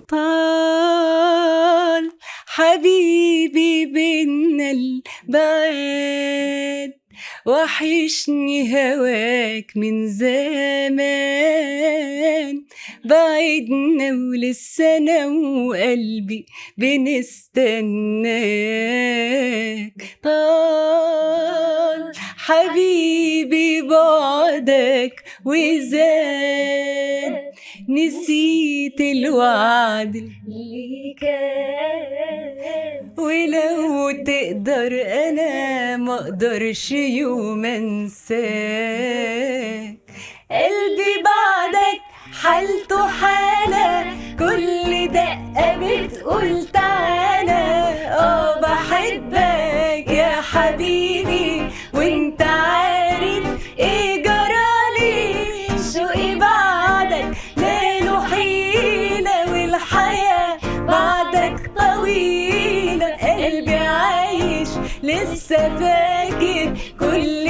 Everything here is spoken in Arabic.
طال حبيبي بينا البعاد، وحشني هواك من زمان، بعدنا ولسه انا وقلبي بنستناك. طال حبيبي بعدك وزاد، نسيت الوعد اللي كان، ولو تقدر انا مقدرش يوم انساك. قلبي بعدك حالته حالة، كل دقة بتقول تعالى. بحبك يا حبيبي وانت عارف ايه جرالي، شوقي بعدك لاله حيلة، والحياة بعدك طويلة. قلبي عايش لسه فاكر كل